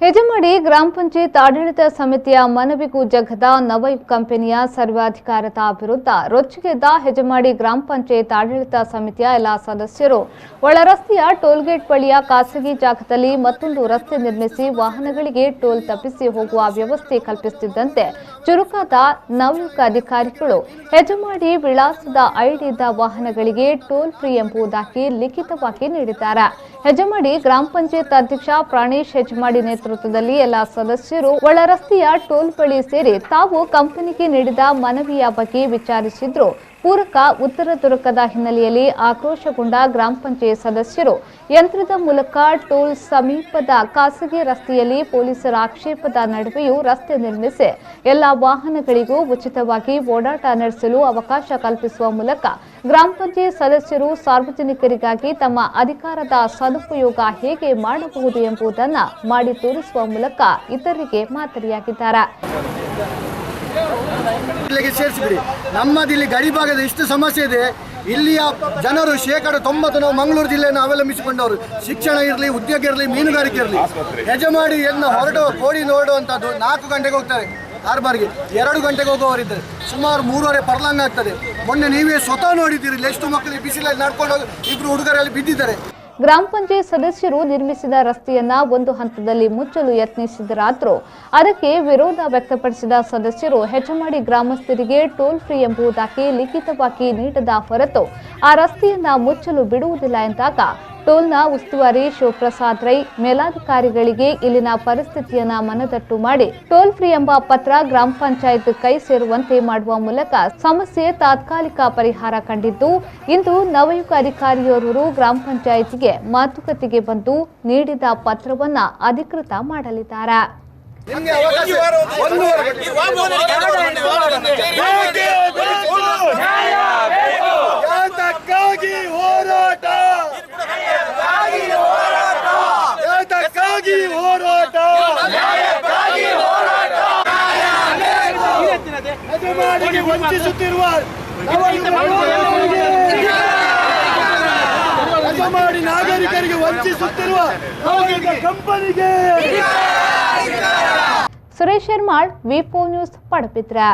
ಹೆಜಮಾಡಿ ಗ್ರಾಮ ಪಂಚಾಯತ್ ಆಡಳಿತ ಸಮಿತಿಯ ಮನವಿಗೂ ಜಗ್ಗದ ನವಯುಗ್ ಕಂಪನಿಯ ಸರ್ವಾಧಿಕಾರದ ವಿರುದ್ಧ ರೊಚ್ಚಿಗೆದ್ದ ಹೆಜಮಾಡಿ ಗ್ರಾಮ ಪಂಚಾಯತ್ ಆಡಳಿತ ಸಮಿತಿಯ ಎಲ್ಲ ಸದಸ್ಯರು ಒಳರಸ್ತೆಯ ಟೋಲ್ಗೇಟ್ ಬಳಿಯ ಖಾಸಗಿ ಜಾಗದಲ್ಲಿ ಮತ್ತೊಂದು ರಸ್ತೆ ನಿರ್ಮಿಸಿ ವಾಹನಗಳಿಗೆ ಟೋಲ್ ತಪ್ಪಿಸಿ ಹೋಗುವ ವ್ಯವಸ್ಥೆ ಕಲ್ಪಿಸುತ್ತಿದ್ದಂತೆ ಚುರುಕಾದ ನವಯುಗ್ ಅಧಿಕಾರಿಗಳು ಹೆಜಮಾಡಿ ವಿಳಾಸದ ಐಡಿದ ವಾಹನಗಳಿಗೆ ಟೋಲ್ ಫ್ರೀ ಎಂಬುದಾಗಿ ಲಿಖಿತವಾಗಿ ನೀಡಿದ್ದಾರೆ. ಹೆಜಮಾಡಿ ಗ್ರಾಮ ಪಂಚಾಯತ್ ಅಧ್ಯಕ್ಷ ಪ್ರಾಣೇಶ್ ಹೆಜಮಾಡಿ ನೇತೃತ್ವದಲ್ಲಿ ಎಲ್ಲ ಸದಸ್ಯರು ಒಳರಸ್ತೆಯ ಟೋಲ್ ಬಳಿ ಸೇರಿ ತಾವು ಕಂಪನಿಗೆ ನೀಡಿದ ಮನವಿಯ ಬಗ್ಗೆ ವಿಚಾರಿಸಿದ್ರು. ಪೂರಕ ಉತ್ತರ ದೊರಕದ ಹಿನ್ನೆಲೆಯಲ್ಲಿ ಆಕ್ರೋಶಗೊಂಡ ಗ್ರಾಮ ಪಂಚಾಯತ್ ಸದಸ್ಯರು ಯಂತ್ರದ ಮೂಲಕ ಟೋಲ್ ಸಮೀಪದ ಖಾಸಗಿ ರಸ್ತೆಯಲ್ಲಿ ಪೊಲೀಸರ ಆಕ್ಷೇಪದ ನಡುವೆಯೂ ರಸ್ತೆ ನಿರ್ಮಿಸಿ ಎಲ್ಲ ವಾಹನಗಳಿಗೂ ಉಚಿತವಾಗಿ ಓಡಾಟ ನಡೆಸಲು ಅವಕಾಶ ಕಲ್ಪಿಸುವ ಮೂಲಕ ಗ್ರಾಮ ಪಂಚಾಯತ್ ಸದಸ್ಯರು ಸಾರ್ವಜನಿಕರಿಗಾಗಿ ತಮ್ಮ ಅಧಿಕಾರದ ಸದುಪಯೋಗ ಹೇಗೆ ಮಾಡಬಹುದು ಎಂಬುದನ್ನು ಮಾಡಿ ತೋರಿಸುವ ಮೂಲಕ ಇತರರಿಗೆ ಮಾದರಿಯಾಗಿದ್ದಾರೆ. ಸೇರಿಸಿಬಿಡಿ. ನಮ್ಮದಿಲ್ಲಿ ಗಡಿ ಭಾಗದ ಇಷ್ಟು ಸಮಸ್ಯೆ ಇದೆ. ಇಲ್ಲಿಯ ಜನರು 90% ನಾವು ಮಂಗಳೂರು ಜಿಲ್ಲೆಯನ್ನು ಅವಲಂಬಿಸಿಕೊಂಡವರು. ಶಿಕ್ಷಣ ಇರಲಿ, ಉದ್ಯೋಗ ಇರಲಿ, ಮೀನುಗಾರಿಕೆ ಇರಲಿ. ಹೆಜಮಾಡಿ ಹೊರಟು ಕೋಡಿ ನೋಡುವಂಥದ್ದು 4 ಗಂಟೆಗೆ ಹೋಗ್ತಾರೆ. ಕಾರ್ಬಾರ್ಗೆ 2 ಗಂಟೆಗೆ ಹೋಗುವವರಿದ್ದಾರೆ. ಸುಮಾರು 3.5 ಪರ್ಲಾಂಗ್ ಆಗ್ತದೆ. ಮೊನ್ನೆ ನೀವೇ ಸ್ವತಃ ನೋಡಿದ್ದೀರಿ, ಎಷ್ಟು ಮಕ್ಕಳಿಗೆ ಬಿಸಿಲಲ್ಲಿ ನಡ್ಕೊಂಡು ಹೋಗಿ 2 ಹುಡುಗರಲ್ಲಿ ಬಿದ್ದಿದ್ದಾರೆ. ಗ್ರಾಮ ಪಂಚಾಯತ್ ಸದಸ್ಯರು ನಿರ್ಮಿಸಿದ ರಸ್ತೆಯನ್ನ ಒಂದು ಹಂತದಲ್ಲಿ ಮುಚ್ಚಲು ಯತ್ನಿಸಿದರಾದರೂ ಅದಕ್ಕೆ ವಿರೋಧ ವ್ಯಕ್ತಪಡಿಸಿದ ಸದಸ್ಯರು ಹೆಜಮಾಡಿ ಗ್ರಾಮಸ್ಥರಿಗೆ ಟೋಲ್ ಫ್ರೀ ಎಂಬುದಾಗಿ ಲಿಖಿತವಾಗಿ ನೀಡದ ಹೊರತು ಆ ರಸ್ತೆಯನ್ನ ಮುಚ್ಚಲು ಬಿಡುವುದಿಲ್ಲ ಎಂದಾಗ ಟೋಲ್ನ ಉಸ್ತುವಾರಿ ಶಿವಪ್ರಸಾದ್ ರೈ ಮೇಲಾಧಿಕಾರಿಗಳಿಗೆ ಇಲ್ಲಿನ ಪರಿಸ್ಥಿತಿಯನ್ನ ಮನದಟ್ಟು ಮಾಡಿ ಟೋಲ್ ಫ್ರೀ ಎಂಬ ಪತ್ರ ಗ್ರಾಮ ಪಂಚಾಯತ್ ಕೈ ಸೇರುವಂತೆ ಮಾಡುವ ಮೂಲಕ ಸಮಸ್ಯೆ ತಾತ್ಕಾಲಿಕ ಪರಿಹಾರ ಕಂಡಿದ್ದು, ಇಂದು ನವಯುಗ ಅಧಿಕಾರಿಯೋರ್ವರು ಗ್ರಾಮ ಪಂಚಾಯತ್ಗೆ ಮಾತುಕತೆಗೆ ಬಂದು ನೀಡಿದ ಪತ್ರವನ್ನ ಅಧಿಕೃತ ಮಾಡಲಿದ್ದಾರೆ. ಹೆಜಮಾಡಿ ನಾಗರಿಕರಿಗೆ ವಂಚಿಸುತ್ತಿರುವ ಕಂಪನಿಗೆ. ಸುರೇಶ್ ಶರ್ಮಾಳ್, ವಿ4 ನ್ಯೂಸ್, ಪಡುಬಿದ್ರೆ.